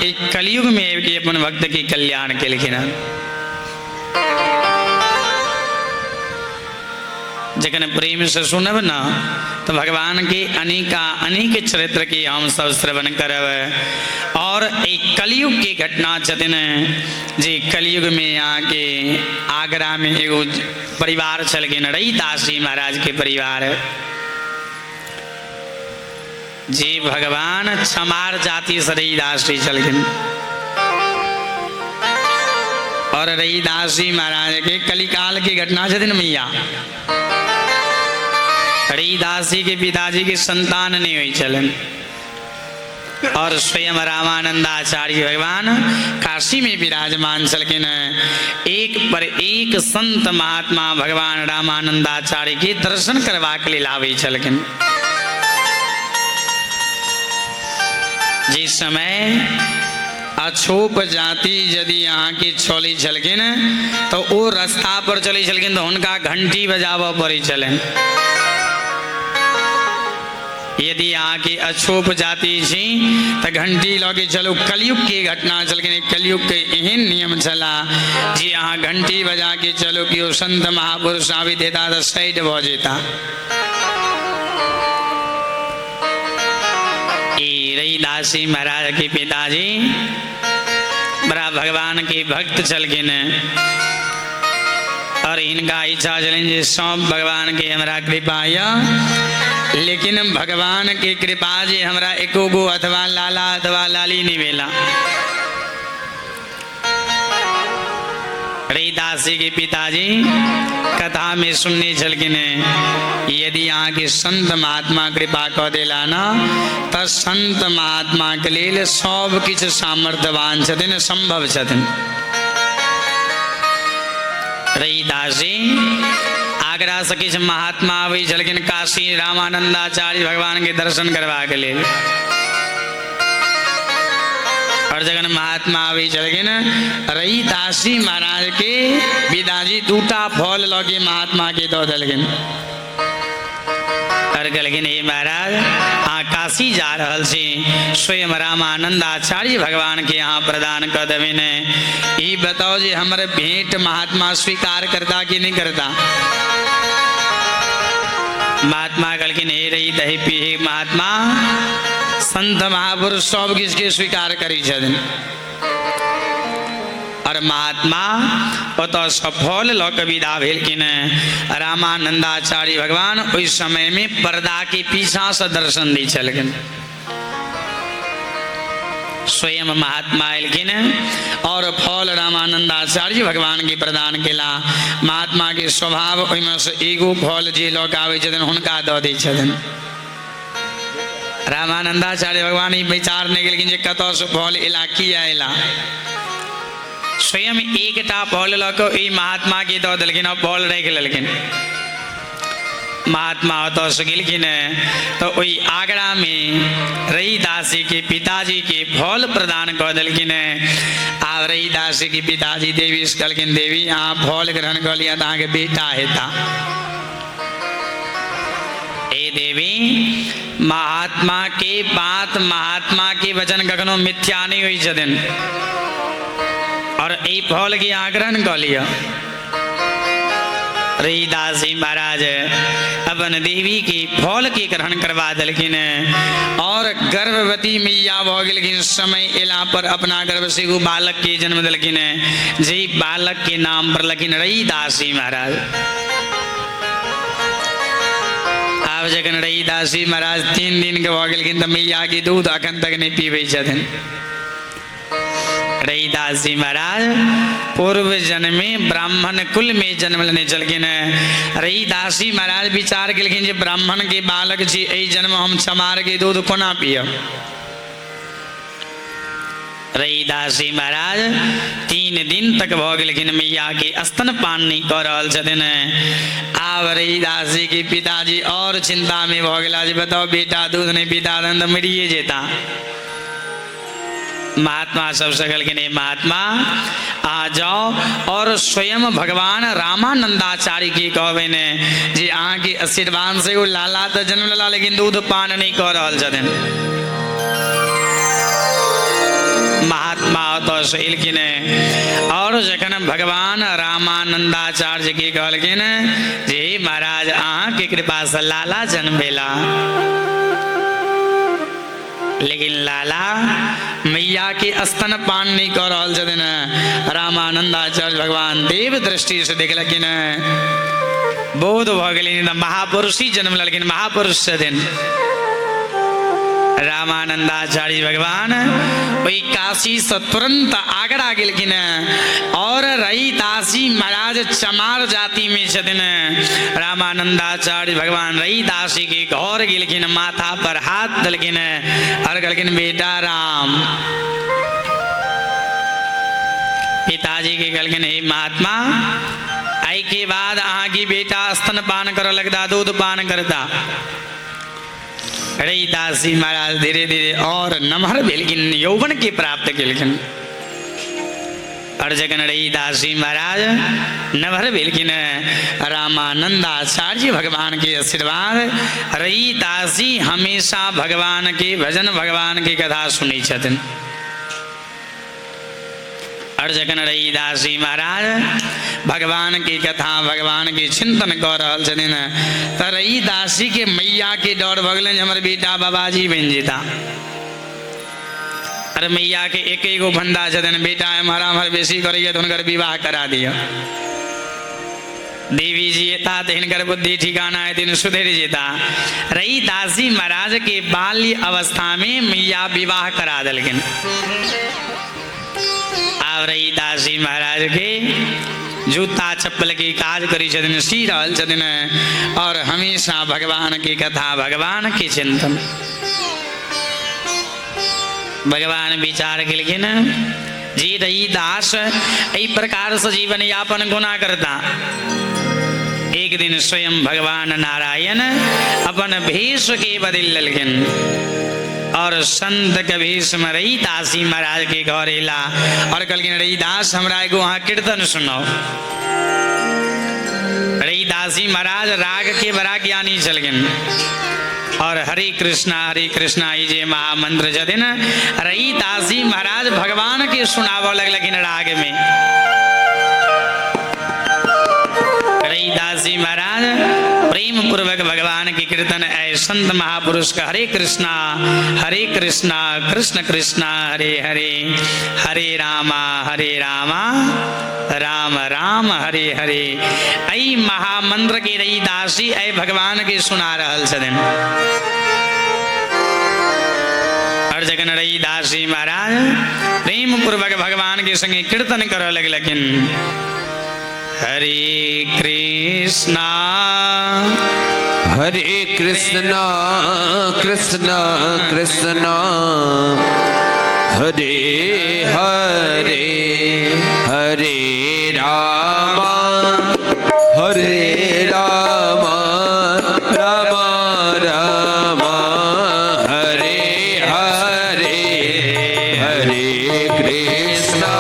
एक कलयुग में कि अपन भक्त के कल्याण के लिखिन जखन प्रेम से सुनब न तो भगवान के अनेक चरित्र की हम सब श्रवण करब। और एक कलयुग की घटना छथिन जे कलयुग में आके आगरा में एगो परिवार छलखिन रईदास जी महाराज के परिवार जी भगवान चमार जाति से रईदास जी चलखिन और रईदास जी महाराज के कलिकाल की घटना छथिन मैया। रईदास जी के पिताजी की संतान नहीं हुई चलन और स्वयं रामानंदाचार्य भगवान काशी में विराजमान चलकिन एक पर एक संत महात्मा भगवान रामानंदाचार्य के दर्शन करवा के लिए लावे चलकिन। जिस समय अछूप जाति यदि यहाँ की छोली छलकिन तो वो रास्ता पर चली छलकिन तो उनका घंटी बजाव पड़ी चलन। यदि यहाँ की अछूप जाति छी तो घंटी लगे चलो कलयुग की घटना चलकिन कलयुग के एहन नियम चला जी यहाँ घंटी बजा के चलो कि वो संत महापुरुष आवी देता तो साइड भ जेता। रईदास जी महाराज के पिताजी बड़ा भगवान के भक्त चलकिन और इनका इच्छा चलें जे सब भगवान के हमरा कृपा लेकिन भगवान की कृपा जे हमरा एको गो अथवा लाला अथवा लाली नहीं मिला। रईदास जी के पिताजी कथा में सुनने चलकिन यदि यहाँ के संत महात्मा कृपा कर देला ना तो संत महात्मा के लिए सब किछ सामर्थ्यवान छथिन संभव छथिन। रईदास जी आगरा से किछ महात्मा आवे चलकिन काशी रामानंदाचार्य भगवान के दर्शन करवा के लिए और जगन महात्मा आवे चलकिन रईदास जी महाराज के पिताजी दूटा फल लगे महात्मा के दो दलकिन और कहलकिन हे महाराज हाँ काशी जा रहल छी स्वयं रामानंदाचार्य भगवान के यहाँ प्रदान कर देविन ये बताओ जी हमारे भेंट महात्मा स्वीकार करता कि नहीं करता। महात्मा कहलकिन हे रही दही पी महात्मा संत महापुरुष सब किसके स्वीकार करी छथिन और महात्मा तो सफल लक विदा भेलकिन। रामानंदाचार्य भगवान उस समय में पर्दा के पीछा से दर्शन दी चलकिन। स्वयं महात्मा एलकिन और फल रामानंदाचार्य भगवान के प्रदान केला। महात्मा के स्वभाव ओहिमे से एगो फल जे लक आवे छथिन हुनका दऽ दै छथिन। रामानंदाचार्य भगवान ई विचार नहीं केलखिन जे कतऽ से फल एला किया एला स्वयं एकटा फल लक ई महात्मा के दऽ देलखिन और फल राखि लेलखिन। महात्मा तो से गेलखिन तो वही आगरा में रईदास जी के पिताजी के फल प्रदान कर देलखिन। आ रईदास जी के पिताजी देवी से कहलखिन देवी अहाँ फल ग्रहण कर लिया तो अहाँके बेटा हेता। हे देवी महात्मा के बात महात्मा के वचन कखनो मिथ्या नहीं हुई छथिन और ई फल के आग्रहण कर लिया। रईदास जी महाराज अपन देवी के फल के ग्रहण करवा दिलखिन और गर्भवती मैया भ गेलखिन। समय एला पर अपना गर्भ से एगो बालक के जन्म दिलखिन जे बालक के नाम पर लखिन रईदास जी महाराज। अब जखन रईदास जी महाराज 3 दिन के भ गेलखिन तो मैया के दूध अखन तक नहीं पीबे छथिन। रईदास जी महाराज पूर्व जन्म में ब्राह्मण कुल में जन्म लेने चलकिन। रईदास जी महाराज विचार केलखिन जे ब्राह्मण के बालक छी एहि जन्म हम चमार के दूध कोना पियब। रईदास जी महाराज 3 दिन तक भ गेलखिन मैया के स्तन पान नहीं कर रहल छथिन। आब रईदास जी के पिताजी और चिंता में भ गेला जे बताओ बेटा दूध नहीं पीता तो मरिए जेता। महात्मा सबसे कहलखिन हे महात्मा आ जाओ और स्वयं भगवान रामानंदाचार्य की कहबेन जे अहाँ के आशीर्वाद से वो लाला तो जन्म लेला लेकिन दूध पान नहीं कर रहल छथिन। महात्मा तो शैलकिन और जखन भगवान रामानंदाचार्य की कहलकिन जी महाराज अहाँ के कृपा से लाला जन्म भेला, लेकिन लाला मैया के स्तन पान नहीं कर रहल छथिन। रामानंदाचार्य भगवान देव दृष्टि से देखलकिन, बोध भ गेलिन, महापुरुष ही जन्म लेलकिन, महापुरुष छथिन। रामानंदाचार्य भगवान वही काशी से तुरंत आगरा गेलखिन और रईदासी महाराज चमार जाति में छथिन। रामानंदाचार्य भगवान रईदासी के घर गेलखिन, माथा पर हाथ दलखिन और कहलखिन बेटा राम। पिताजी के कहलखिन हे महात्मा आई के बाद अहाँ की बेटा स्तन पान कर लगता, दूध पान करता। रईदासी महाराज धीरे धीरे और नम्हर भेलखिन, यौवन के प्राप्त केलखिन। और जखन रईदासी महाराज नम्हर भेलखिन, रामानंदाचार्य भगवान के आशीर्वाद, रईदासी हमेशा भगवान के भजन, भगवान की कथा सुनी छथिन। और जखन रईदासी महाराज भगवान की कथा, भगवान के चिंतन कर रहल छथिन, तो रईदासी के मैया के डर भ गेलनि जे हमर बेटा बाबाजी बनि जेता। अरे मैया के एक गो फंदा छथिन, बेटा एम्हर एम्हर बेसी करैया तो हुनकर विवाह करा दिया। देवी जी एता तो हिनकर बुद्धि ठिकाना है, दिन सुधर जेता। रईदासी महाराज के बाल्य अवस्था में मैया विवाह करा देलखिन। रईदासी महाराज के जूता चप्पल की काज करी छथिन, सी रहल छथिन और हमेशा भगवान की कथा, भगवान के चिंतन। भगवान विचार केलखिन जी रईदास एहि प्रकार से जीवन यापन कोना करता। एक दिन स्वयं भगवान नारायण अपन भेष के बदल लेलखिन और संत कबीर में रईदासी महाराज के घर एला और कहलखिन रईदास हमरा एगो अहाँ कीर्तन सुनाओ। रईदासी महाराज राग के बड़ा ज्ञानी छलखिन और हरे कृष्णा ई जे महामंत्र छथिन रईदासी महाराज भगवान के सुनावो लगलखिन राग में। रईदासी महाराज प्रेम पूर्वक भगवान की कीर्तन ऐ संत महापुरुष का हरे कृष्णा कृष्ण कृष्णा हरे हरे, हरे रामा राम राम हरे हरे, ऐ महामंत्र के रईदासी ऐ भगवान के सुना रहल छथिन। और जखन रईदासी महाराज प्रेम पूर्वक भगवान के संगे कीर्तन करऽ लगलखिन, हरे कृष्णा कृष्ण कृष्ण हरे हरे, हरे राम राम राम हरे हरे, हरे कृष्णा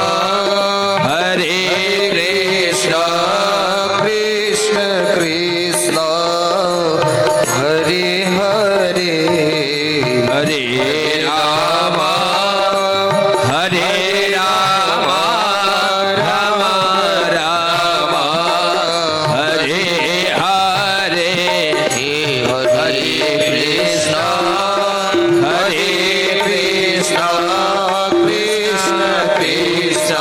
कृष्ण कृष्ण हरे हरे, हरे राम राम राम हरे हरे, हरे कृष्ण कृष्ण कृष्ण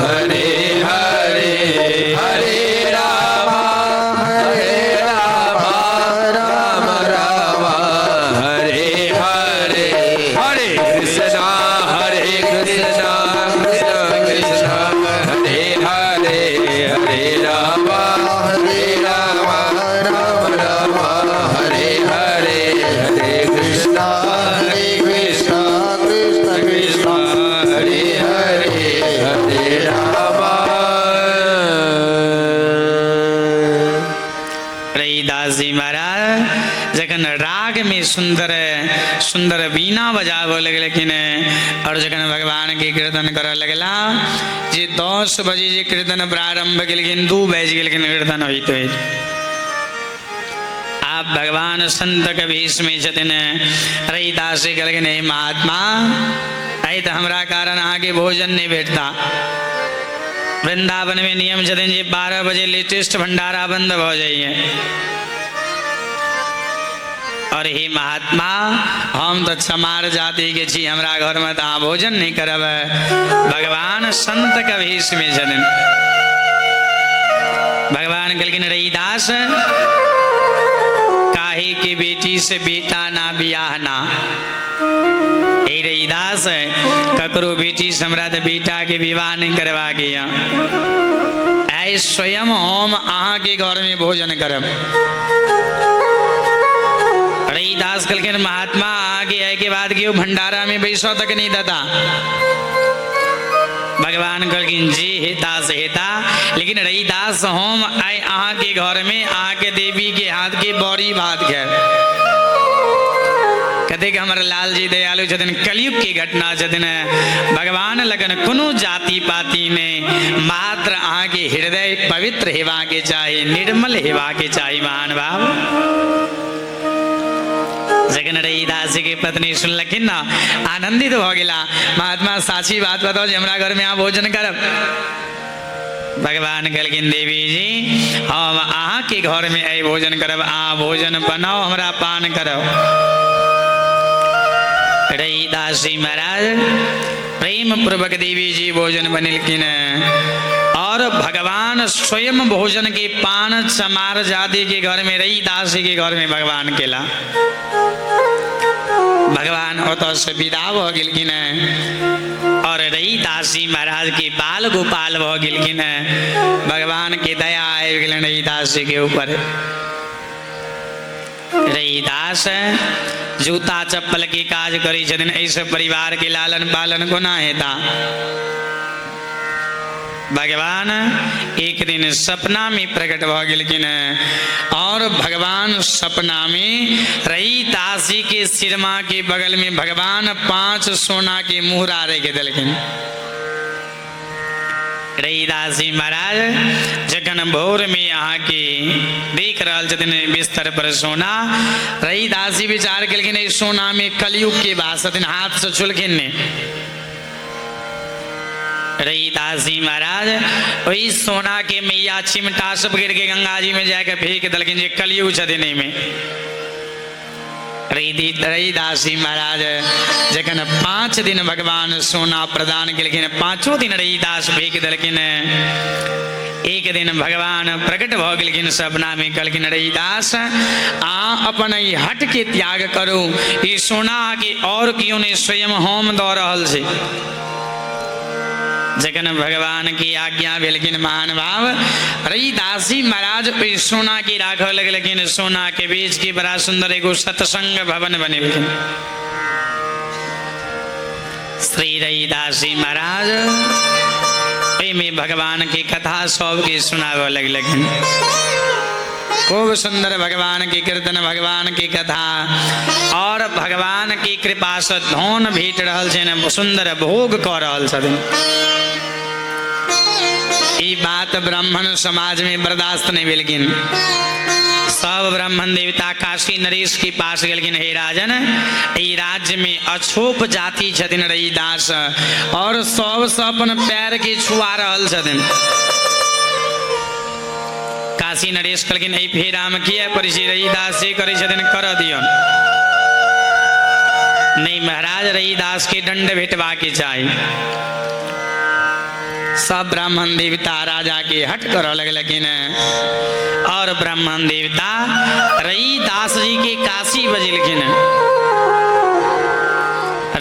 हरे हरे हरे राम राम राम हरे हरे हरे कृष्णा कृष्ण कृष्ण हरे हरे हरे राम राम राम हरे हरे हरे कृष्णा कृष्ण कृष्ण हरे हरे हरे राम। रईदास जी महाराज जखन राग में सुंदर सुंदर बीना बजाव लगे, लेकिन और जखन भगवान के कीर्तन कर लगला जे 10 बजे जे कीर्तन प्रारंभ केलखिन 2 बज गेलखिन कीर्तन होइत होइत। आप भगवान संत के भेष में छथिन। रईदास जी कहलखिन हे महात्मा आई तो हमरा कारण आगे भोजन नहीं भेटता। वृंदावन में नियम छथिन जे 12 बजे लेटेस्ट भंडारा बंद हो जाइए। और हे महात्मा हम तो चमार जाति के छी, हमरा घर में तो भोजन नहीं करब। भगवान संत के भेष में छथिन। भगवान कहलखिन रईदास काहे की बेटी से बेटा ना बियाह ना। हे रईदास ककरो बेटी से हमरा तो बेटा के विवाह नहीं करवा गया। ऐ स्वयं हम अहाँ के घर में भोजन करब। रईदास कहलखिन महात्मा आगे आए के बाद क्यों भंडारा में बैसो तक नहीं देता। भगवान कहलखिन जी हेता से हेता, लेकिन रईदास हम आए अहाँ के घर में आके देवी के हाथ के बौरी भात खाए। कहते कि हमारे लाल जी दयालु छथिन, कलयुग की घटना छथिन। भगवान लगन कोनो जाति पाति में मात्र अहाँ के हृदय पवित्र हेवा के चाहिए, निर्मल हेवा के चाहिए। महान भाव जखन रईदास जी की पत्नी सुनलखिन ना आनंदित हो गया। महात्मा साची बात बताओ जे हमरा घर में आप भोजन करब। भगवान कहलखिन देवी जी हम अहाँ के घर में आई भोजन करब, अहाँ भोजन बनाओ हमरा पान करब। रईदास जी महाराज प्रेम पूर्वक देवी जी भोजन बनेलखिन और भगवान स्वयं भोजन के पान चमार जाति के घर में रईदास जी के घर में भगवान केला। भगवान ओतऽ से विदा भ गेलखिन और रईदास जी महाराज के बाल गोपाल भ गेलखिन। भगवान के दया आबि गेलनि रईदास जी के ऊपर। रईदास जूता चप्पल के काज करी छथिन, ऐसे परिवार के लालन पालन कोना हेता। भगवान एक दिन सपना में प्रकट भ गेलखिन और भगवान सपना में रईदास जी के सिरमा के बगल में भगवान 5 सोना के मुहरा रख देलखिन। रईदास जी महाराज जखन भोर में यहाँ के देख रहा छथिन बिस्तर पर सोना, रईदास जी विचार केलखिन इस सोना में कलयुग के बात छथिन, हाथ से छुलखिन ने। रईदास जी महाराज वही सोना के मैया चिमटा सब गिर के गंगा जी में जाकर फेंक दलखिन जे कलयुग छथिन में। रईदास जी महाराज जखन 5 दिन भगवान सोना प्रदान केलखिन, 5 दिन रईदास फेंक दलखिन। एक दिन भगवान प्रकट भ गेलखिन सपना में, कहलखिन रईदास आ अपन ई हट के त्याग करू, ई सोना के और क्यों नहीं स्वयं हम दऽ रहल छै। जखन भगवान की आज्ञा भेलखिन महान भाव रईदास जी महाराज सोना की राखऽ लगलखिन। सोना के बीच की बड़ा सुंदर एगो सत्संग भवन बनेलखिन। श्री रईदास जी महाराज में भगवान की कथा सबके सुनावे लगलखिन। खूब सुंदर भगवान की कीर्तन, भगवान की कथा और भगवान की कृपा से धन भेट रहल छन, सुंदर भोग कऽ रहल छथिन। ई बात ब्राह्मण समाज में बर्दाश्त नहीं भेलखिन। सब ब्राह्मण देवता काशी नरेश के पास गेलखिन, हे राजन ई राज्य में अछोप जाति छथिन रईदास और सब अपन पैर के छुआ रहल छथिन। काशी नरेश कहलखिन एहि फेरा में किया परिचय रईदास जी करे छथिन, कर दियौन। नहीं महाराज रईदास के दंड भेटवा के चाही। सब ब्राह्मण देवता राजा के हट कर लगलखिन और ब्राह्मण देवता रईदास जी के काशी बजलखिन।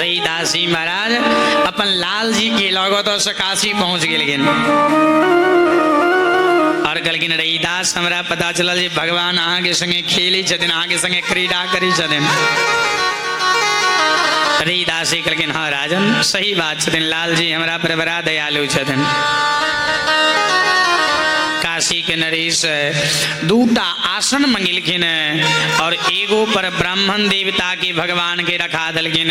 रईदास जी महाराज अपन लाल जी के लगत से काशी पहुंच गेलखिन और कहलखिन रईदास हमरा पता चलल जे भगवान अहाँ के संगे खेली छथिन, अहाँ के संगे क्रीड़ा करी छथिन। रईदास जी कहलखिन हाँ राजन सही बात छथिन, लाल जी हमरा पर बड़ा दयालु छथिन। काशी के नरेश दूटा आसन मंगिलखिन और एगो पर ब्राह्मण देवता के भगवान के रखा दलखिन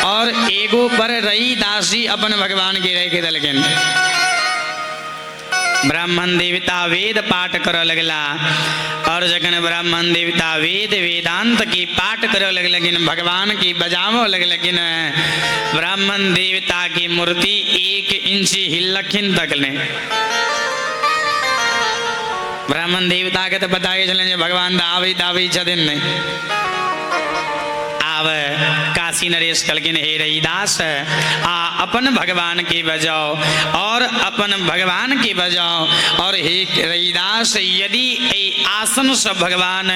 और एगो पर रईदास जी अपन भगवान के रख दलखिन। ब्राह्मण देवता वेद पाठ कर लगला और जखन ब्राह्मण देवता वेद वेदांत की पाठ कर लगलखिन, भगवान की बजावो लगलखिन, ब्राह्मण देवता की मूर्ति 1 इंच हिलखिन तक ने। ब्राह्मण देवता के तो पता ही चले भगवान दावी छथिन नहीं। आव काशी नरेश कहलखिन हे रईदास आ अपन भगवान के बजाओ और अपन भगवान के बजाओ और हे रईदास यदि ए आसन से भगवान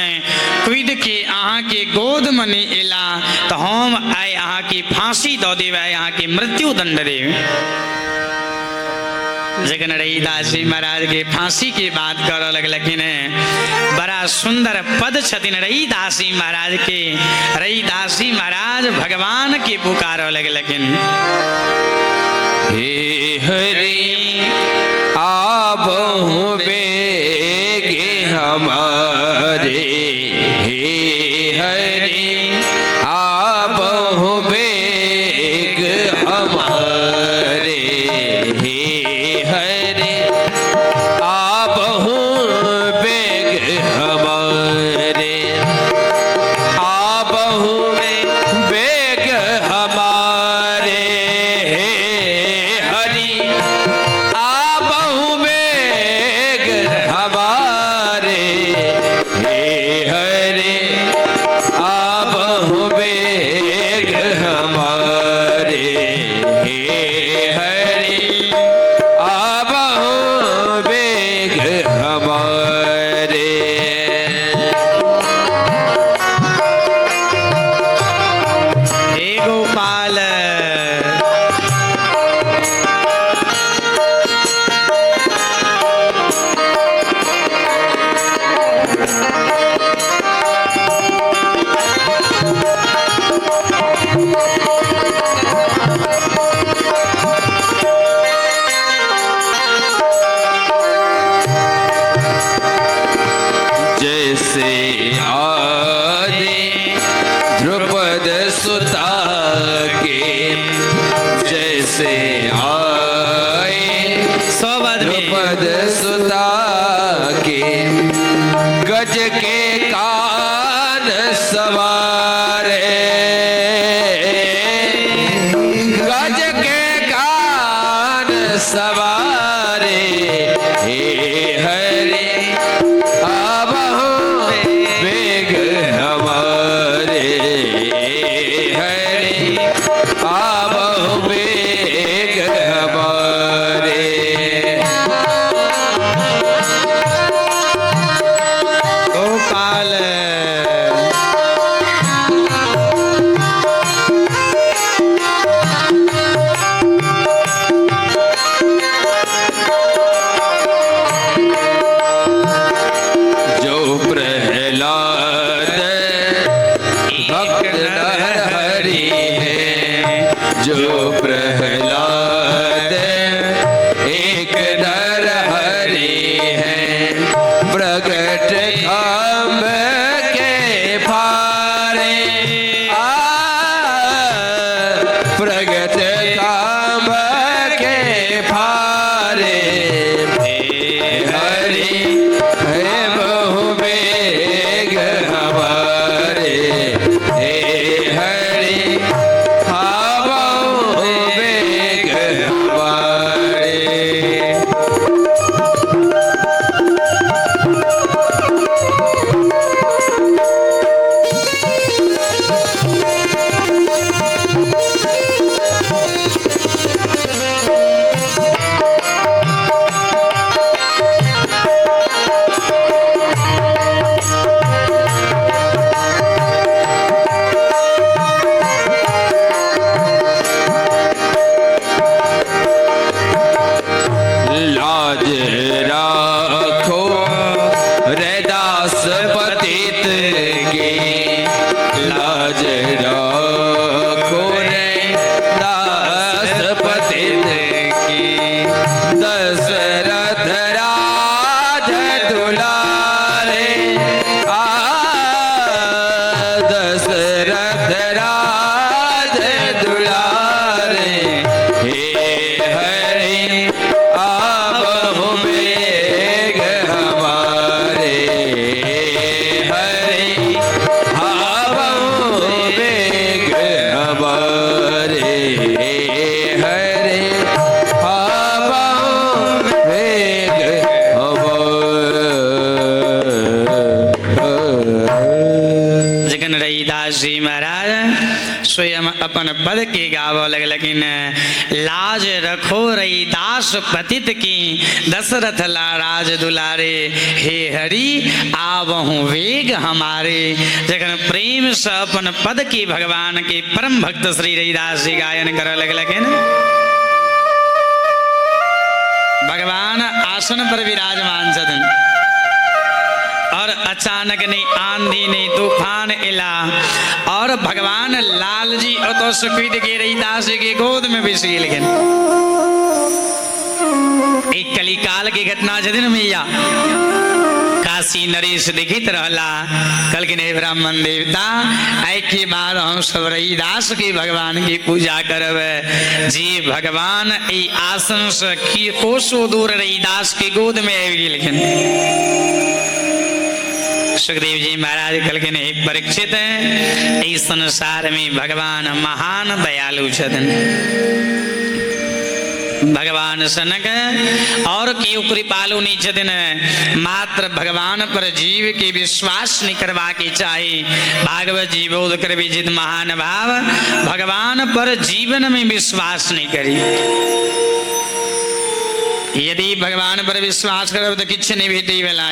कूद के अहाँ के गोद में नहीं एला तो हम आए अहाँ की फांसी दो देवे, अहाँ के मृत्यु दंड देवे। जखन रईदास जी महाराज के फांसी की बात कर लगलखिन, बड़ा सुंदर पद छथिन रईदास जी महाराज के। रईदास जी महाराज भगवान के पुकार लगलखिन हे हरि आबहु बेगे हमारे, हे हरि आबहु बेग हमारे, हे हरि आबहु बेग हमारे, आबहु बेग हमारे, हे हरि आबहु बेग हमारे, हे हरि आबहु बेग हमारे, हे हरि आबहु बेग हमारे। हे गोपाल जैसे आदि द्रुपद सुता के, जैसे आए सोबत में द्रुपद सुता के, गज के कान सवारे, गज के कान सवारे, हे हरि आबहु बेग हमारे, हरि आबहु बेग हमारे। गोपाल लाज राखो रे दास पतित की लाज राखो रे दास पतित की दशरथ राज दुलारे दशरथ राज दुलारे हे हरि आबहु बेग हमारे हरि आबहु बेग हमारे हरि आबहु बेग हमारे। जगन रहीदास जी महाराज स्वयं अपन पद के गावो लग लेकिन लाज रखो रहीदास पतित की दशरथ राज दुलारे हे हरि आवहु वेग हमारे। जगन प्रेम से अपन पद की भगवान के परम भक्त श्री रहीदास जी गायन कर लग लेकिन भगवान आसन पर विराजमान छथिन और अचानक नहीं आंधी नहीं तूफान इला और भगवान लाल जी तो सुखीद के रहीदास जी के गोद में बेसी लेकिन एक कली काल की घटना छथिन मैया काशी नरेश दिखित रहला कल के नहीं ब्राह्मण देवता आई के बाद हम सब रहीदास की भगवान की पूजा करब जी भगवान ई आसन से कोसों दूर रहीदास के गोद में आबि लेकिन सुखदेव जी महाराज कल के नहीं परीक्षित हैं इस संसार में भगवान महान दयालु छथिन भगवान सनक और क्यों कृपालु नहीं छथिन मात्र भगवान पर जीव के विश्वास नहीं करवा के चाहे भागवत जी बोध कर विजित महान भाव भगवान पर जीवन में विश्वास नहीं करी यदि भगवान पर विश्वास करो तो किछ नहीं भेटी वाला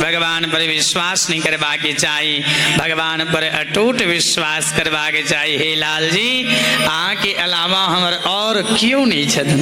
भगवान पर विश्वास नहीं करवा के चाहिए भगवान पर अटूट विश्वास करवा के चाहिए हे लाल जी आ के अलावा हमार और क्यों नहीं छथिन